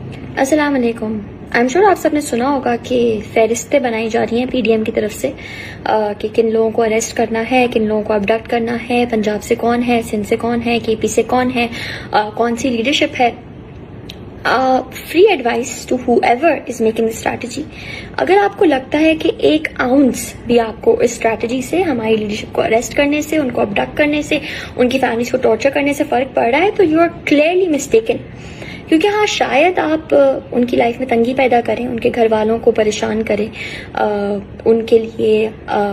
السلام علیکم. I am sure آپ سب نے سنا ہوگا کہ فہرستیں بنائی جا رہی ہیں پی ڈی ایم کی طرف سے کہ کن لوگوں کو اریسٹ کرنا ہے, کن لوگوں کو ابڈکٹ کرنا ہے, پنجاب سے کون ہے, سندھ سے کون ہے, کے پی سے کون ہے, کون سی لیڈرشپ ہے. Free advice to whoever is making strategy. اگر آپ کو لگتا ہے کہ ایک آؤنس بھی آپ کو اس اسٹریٹجی سے, ہماری لیڈرشپ کو اریسٹ کرنے سے, ان کو ابڈکٹ کرنے سے, ان کی فیملیز کو ٹارچر کرنے سے فرق پڑ رہا ہے, تو یو آر کلیئرلی مسٹیکن. کیونکہ ہاں شاید آپ ان کی لائف میں تنگی پیدا کریں, ان کے گھر والوں کو پریشان کریں, ان کے لیے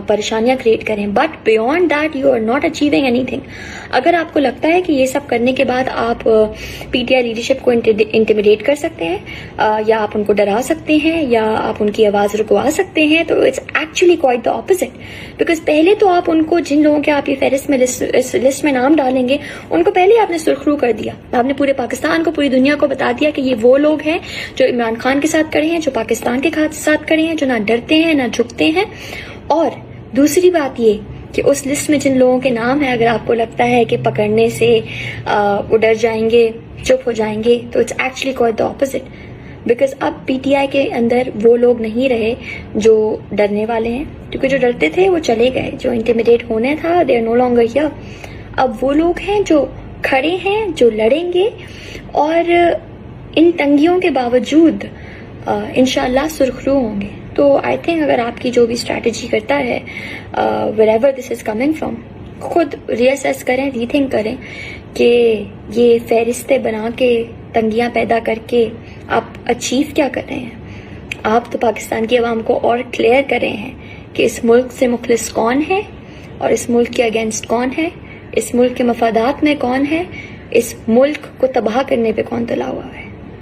پریشانیاں کریٹ کریں, but beyond that you are not achieving anything. اگر آپ کو لگتا ہے کہ یہ سب کرنے کے بعد آپ پی ٹی آئی لیڈرشپ کو انٹیمیڈیٹ کر سکتے ہیں یا آپ ان کو ڈرا سکتے ہیں یا آپ ان کی آواز رکوا سکتے ہیں, تو it's actually quite the opposite. Because پہلے تو آپ ان کو, جن لوگوں کے آپ یہ فہرست میں لسٹ میں نام ڈالیں گے, ان کو پہلے آپ نے سرخرو کر دیا. آپ نے پورے پاکستان کو, پوری دنیا کو بتا دیا کہ یہ وہ لوگ ہیں جو عمران خان کے ساتھ کھڑے ہیں, جو پاکستان کے ساتھ کھڑے ہیں, جو نہ ڈرتے ہیں نہ جھکتے ہیں. اور دوسری بات یہ کہ اس لسٹ میں جن لوگوں کے نام ہیں, اگر آپ کو لگتا ہے کہ پکڑنے سے وہ ڈر جائیں گے, چپ ہو جائیں گے, تو it's actually quite the opposite. Because اب پی ٹی آئی کے اندر وہ لوگ نہیں رہے جو ڈرنے والے ہیں, کیونکہ جو ڈرتے تھے وہ چلے گئے, جو انٹیمیڈیٹ ہونے تھا they are no longer here. اب وہ لوگ ہیں جو کھڑے ہیں, جو لڑیں گے, اور ان تنگیوں کے باوجود انشاءاللہ سرخرو ہوں گے. تو آئی تھنک اگر آپ کی جو بھی اسٹریٹجی کرتا ہے wherever this is coming from, خود ری اسیس کریں, ری تھنک کریں کہ یہ فہرستیں بنا کے, تنگیاں پیدا کر کے آپ اچیو کیا کر رہے ہیں. آپ تو پاکستان کی عوام کو اور کلیئر کر رہے ہیں کہ اس ملک سے مخلص کون ہے اور اس ملک کے اگینسٹ کون ہے, اس ملک کے مفادات میں کون ہے, اس ملک کو تباہ کرنے پہ کون تلا ہوا ہے.